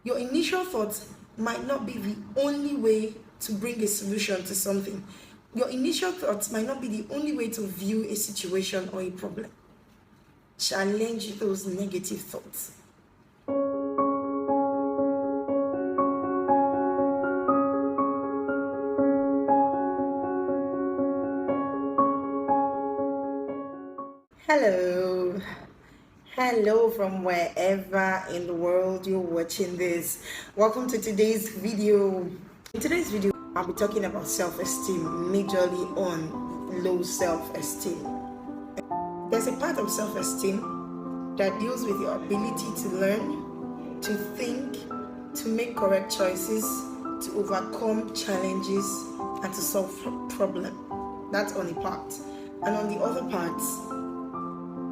Your initial thoughts might not be the only way to bring a solution to something. Your initial thoughts might not be the only way to view a situation or a problem. Challenge those negative thoughts. Hello from wherever in the world you're watching this. Welcome to today's video. In today's video, I'll be talking about self-esteem, majorly on low self-esteem. There's a part of self-esteem that deals with your ability to learn, to think, to make correct choices, to overcome challenges, and to solve problems. That's on a part. And on the other part,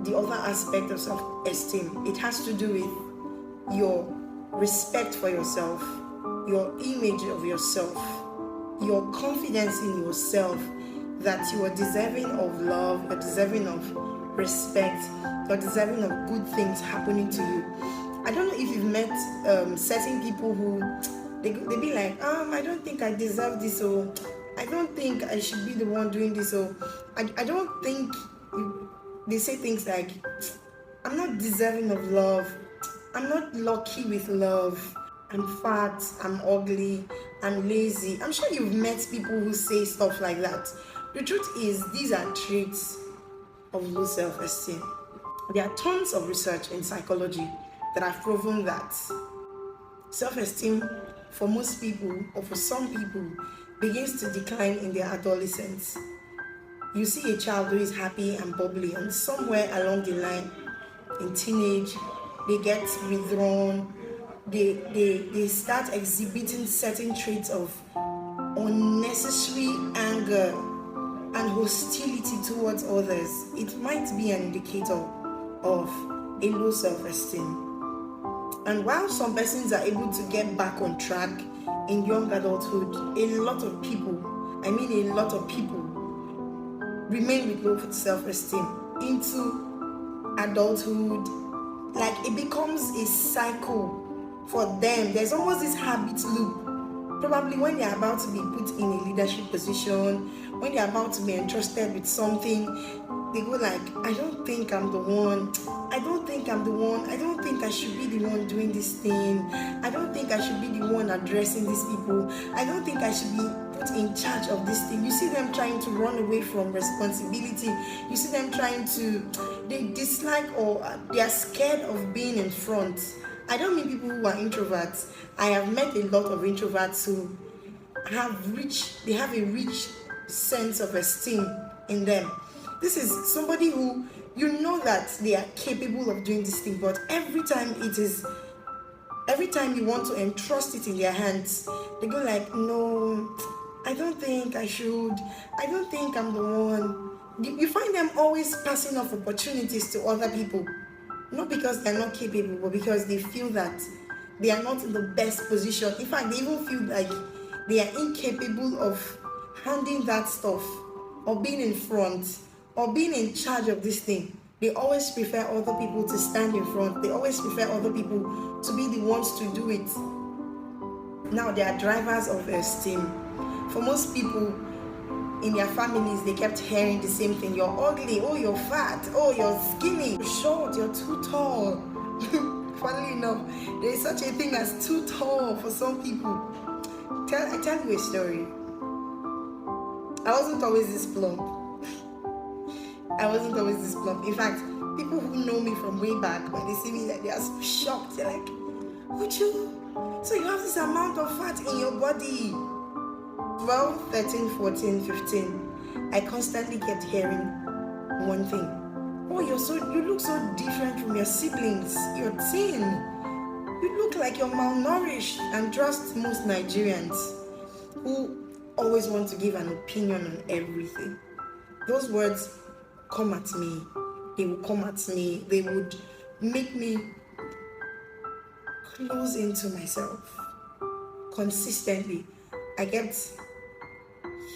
the other aspect of self-esteem, it has to do with your respect for yourself, your image of yourself, your confidence in yourself, that you are deserving of love, you're deserving of respect, you're deserving of good things happening to you. I don't know if you've met certain people who they be like, I don't think I deserve this, or I don't think I should be the one doing this, or I don't think they say things like, I'm not deserving of love, I'm not lucky with love, I'm fat, I'm ugly, I'm lazy. I'm sure you've met people who say stuff like that. The truth is, these are traits of low self-esteem. There are tons of research in psychology that have proven that self-esteem for most people, or for some people, begins to decline in their adolescence. You see a child who is happy and bubbly, and somewhere along the line, in teenage, they get withdrawn, they start exhibiting certain traits of unnecessary anger and hostility towards others. It might be an indicator of a low self-esteem. And while some persons are able to get back on track in young adulthood, a lot of people remain with low self-esteem into adulthood. Like, it becomes a cycle for them. There's almost this habit loop. Probably when they're about to be put in a leadership position, when they're about to be entrusted with something, they go like, I don't think I'm the one. I don't think I should be the one doing this thing. I don't think I should be the one addressing these people. I don't think I should be put in charge of this thing. You see them trying to run away from responsibility. You see them they dislike, or they are scared of being in front. I don't mean people who are introverts. I have met a lot of introverts who have a rich sense of esteem in them. This is somebody who, you know that they are capable of doing this thing, but every time you want to entrust it in their hands, they go like, no, I don't think I should. I don't think I'm the one. You find them always passing off opportunities to other people, not because they're not capable, but because they feel that they are not in the best position. In fact, they even feel like they are incapable of handling that stuff, or being in front, or being in charge of this thing. They always prefer other people to stand in front. They always prefer other people to be the ones to do it. Now, they are drivers of esteem. For most people in their families, they kept hearing the same thing. You're ugly, oh, you're fat, oh, you're skinny, you're short, you're too tall. Funnily enough, there is such a thing as too tall for some people. I tell you a story. I wasn't always this plump. In fact, people who know me from way back, when they see me, like, they are so shocked. They're like, so you have this amount of fat in your body? 12, 13, 14, 15, I constantly kept hearing one thing. Oh, you look so different from your siblings. You're thin. You look like you're malnourished. And trust most Nigerians who always want to give an opinion on everything. Those words come at me. They will come at me. They would make me close into myself. Consistently, I kept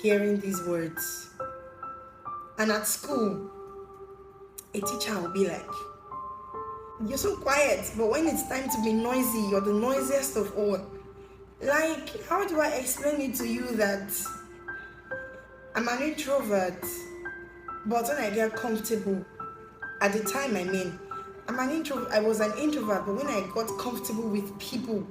hearing these words. And at school, a teacher will be like, You're so quiet, but when it's time to be noisy, you're the noisiest of all. Like, how do I explain it to you that I'm an introvert, but when I get comfortable, at the time, I was an introvert, but when I got comfortable with people,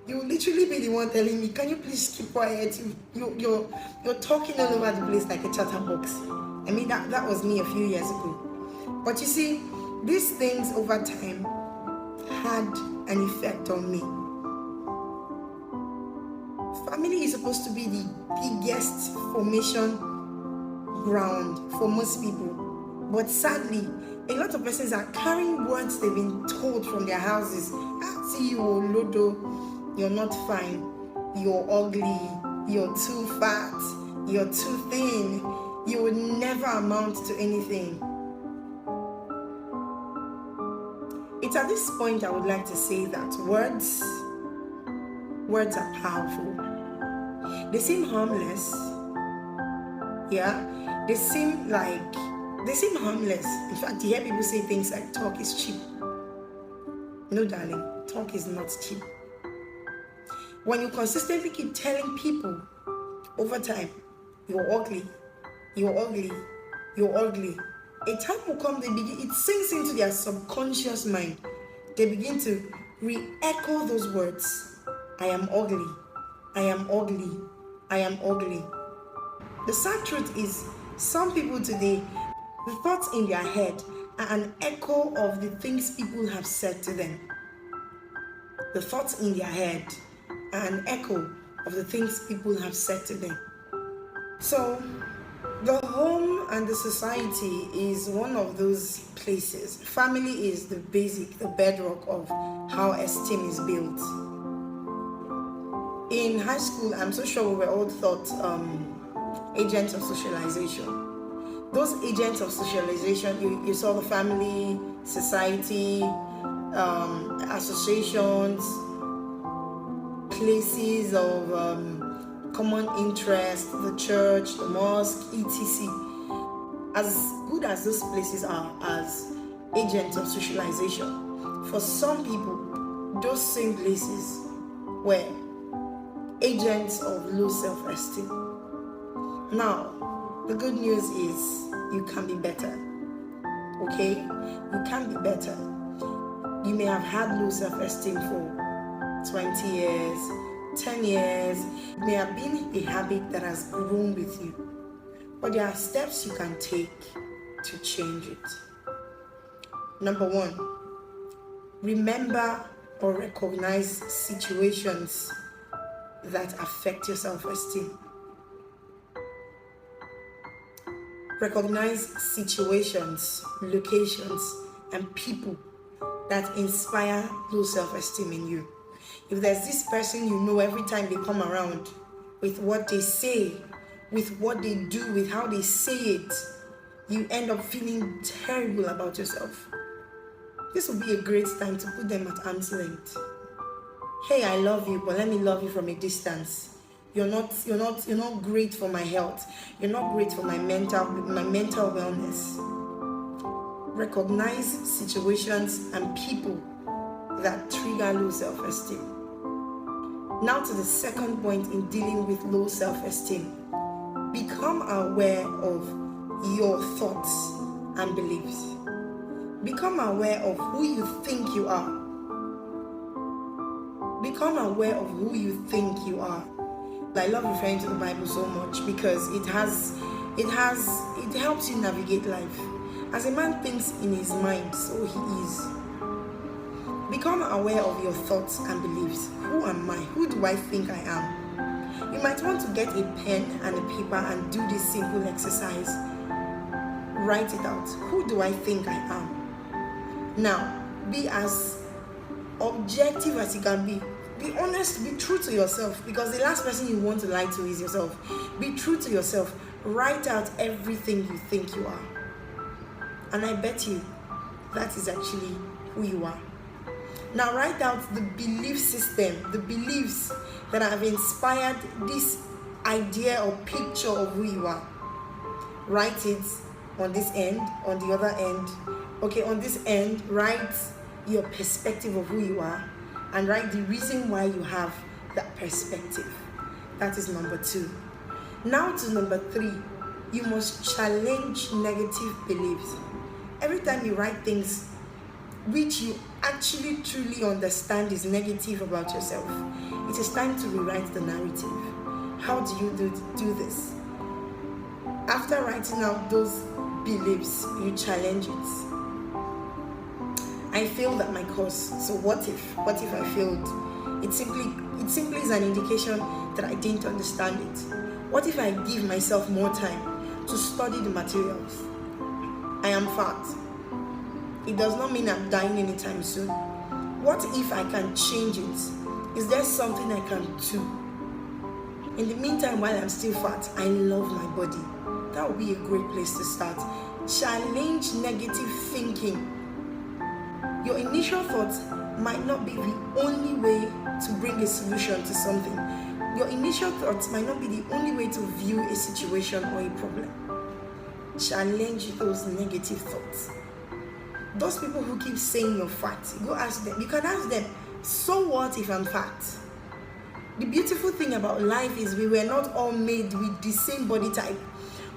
you will literally be the one telling me, can you please keep quiet? You're talking all over the place like a chatterbox. I mean, that was me a few years ago. But you see, these things over time had an effect on me. Family is supposed to be the biggest formation ground for most people. But sadly, a lot of persons are carrying words they've been told from their houses. I see you, Lodo, you're not fine, you're ugly, you're too fat, you're too thin, you will never amount to anything. It's at this point I would like to say that words are powerful. They seem harmless. Yeah, they seem harmless. In fact, you hear people say things like talk is cheap. No, darling, talk is not cheap. When you consistently keep telling people over time, you're ugly, you're ugly, you're ugly, a time will come, it sinks into their subconscious mind. They begin to re-echo those words. I am ugly, I am ugly, I am ugly. The sad truth is, some people today, the thoughts in their head are an echo of the things people have said to them. The thoughts in their head are an echo of the things people have said to them. So, the home and the society is one of those places. Family is the bedrock of how esteem is built. In high school, I'm so sure we were all taught agents of socialization. Those agents of socialization, you saw the family, society, associations, places of common interest, the church, the mosque, etc. As good as those places are as agents of socialization, for some people, those same places were agents of low self-esteem. Now, the good news is you can be better. Okay? You can be better. You may have had low self-esteem for 20 years, 10 years. It may have been a habit that has grown with you. But there are steps you can take to change it. Number 1, remember or recognize situations that affect your self-esteem. Recognize situations, locations, and people that inspire low self-esteem in you. If there's this person you know, every time they come around, with what they say, with what they do, with how they say it, you end up feeling terrible about yourself. This would be a great time to put them at arm's length. Hey, I love you, but let me love you from a distance. You're not great for my health. You're not great for my mental wellness. Recognize situations and people that trigger low self-esteem. Now to the second point in dealing with low self-esteem. Become aware of your thoughts and beliefs. Become aware of who you think you are. Become aware of who you think you are. I love referring to the Bible so much because it helps you navigate life. As a man thinks in his mind, so he is. Become aware of your thoughts and beliefs. Who am I? Who do I think I am? You might want to get a pen and a paper and do this simple exercise. Write it out. Who do I think I am? Now, be as objective as you can be. Be honest, be true to yourself, because the last person you want to lie to is yourself. Be true to yourself. Write out everything you think you are. And I bet you that is actually who you are. Now write out the belief system, the beliefs that have inspired this idea or picture of who you are. Write it on this end, on the other end. Okay, on this end, write your perspective of who you are and write the reason why you have that perspective. That is number 2. Now to number 3, you must challenge negative beliefs. Every time you write things which you actually truly understand is negative about yourself, it is time to rewrite the narrative. How do you do this? After writing out those beliefs, you challenge it. I failed at my course, so what if I failed? It simply is an indication that I didn't understand it. What if I give myself more time to study the materials? I am fat. It does not mean I'm dying anytime soon. What if I can change it? Is there something I can do? In the meantime, while I'm still fat, I love my body. That would be a great place to start. Challenge negative thinking. Your initial thoughts might not be the only way to bring a solution to something. Your initial thoughts might not be the only way to view a situation or a problem. Challenge those negative thoughts. Those people who keep saying you're fat, go ask them. You can ask them, so what if I'm fat? The beautiful thing about life is we were not all made with the same body type.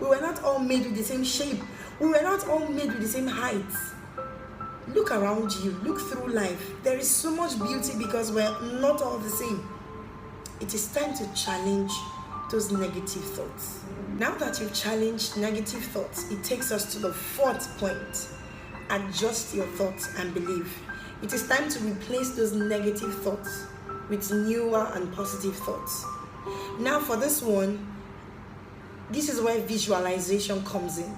We were not all made with the same shape. We were not all made with the same height. Look around you, look through life. There is so much beauty because we're not all the same. It is time to challenge those negative thoughts. Now that you've challenged negative thoughts, it takes us to the 4th point. Adjust your thoughts and belief. It is time to replace those negative thoughts with newer and positive thoughts. Now for this one, this is where visualization comes in.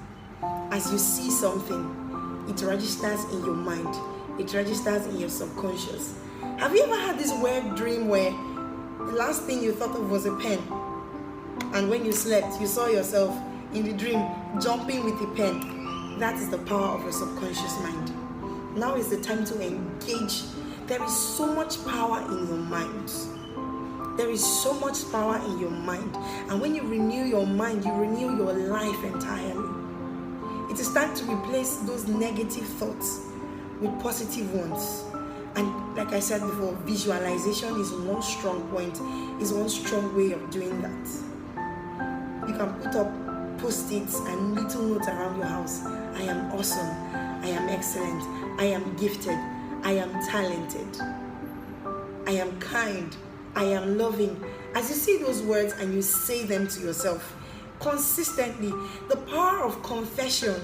As you see something, it registers in your mind. It registers in your subconscious. Have you ever had this weird dream where the last thing you thought of was a pen, and when you slept, you saw yourself in the dream jumping with a pen? That is the power of your subconscious mind. Now is the time to engage. There is so much power in your mind. There is so much power in your mind. And when you renew your mind, you renew your life entirely. It is time to replace those negative thoughts with positive ones. And like I said before, visualization is one strong point, is one strong way of doing that. You can put up post-its and little notes around your house. I am awesome. I am excellent. I am gifted. I am talented. I am kind. I am loving. As you see those words and you say them to yourself consistently, the power of confession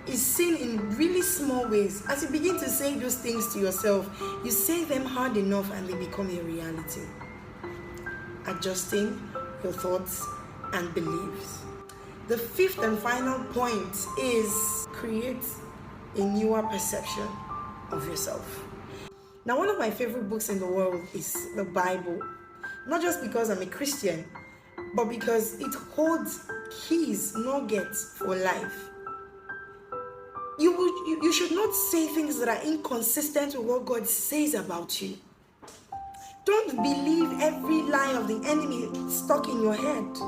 is seen in really small ways. As you begin to say those things to yourself, you say them hard enough and they become a reality. Adjusting your thoughts and beliefs. The 5th and final point is create a newer perception of yourself. Now, one of my favorite books in the world is the Bible. Not just because I'm a Christian, but because it holds keys, nuggets for life. You should not say things that are inconsistent with what God says about you. Don't believe every lie of the enemy stuck in your head.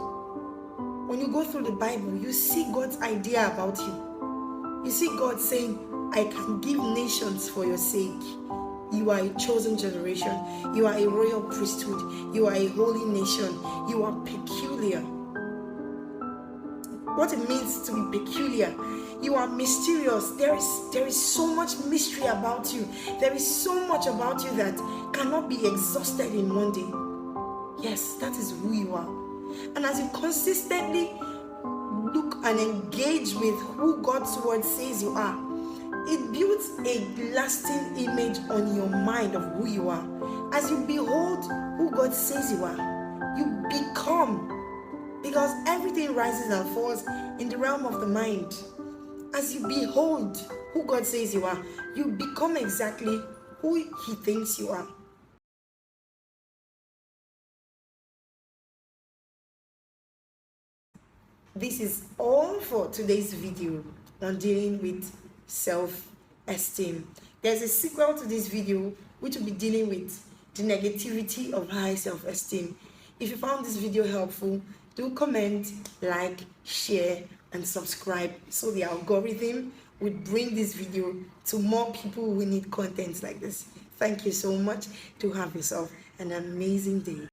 When you go through the Bible, you see God's idea about you. You see God saying, I can give nations for your sake. You are a chosen generation. You are a royal priesthood. You are a holy nation. You are peculiar. What it means to be peculiar. You are mysterious. There is so much mystery about you. There is so much about you that cannot be exhausted in one day. Yes, that is who you are. And as you consistently look and engage with who God's word says you are, it builds a lasting image on your mind of who you are. As you behold who God says you are, you become. Because everything rises and falls in the realm of the mind. As you behold who God says you are, you become exactly who He thinks you are. This is all for today's video on dealing with self-esteem. There's a sequel to this video which will be dealing with the negativity of high self-esteem. If you found this video helpful, do comment, like, share, and subscribe so the algorithm would bring this video to more people who need content like this. Thank you so much. To have yourself an amazing day.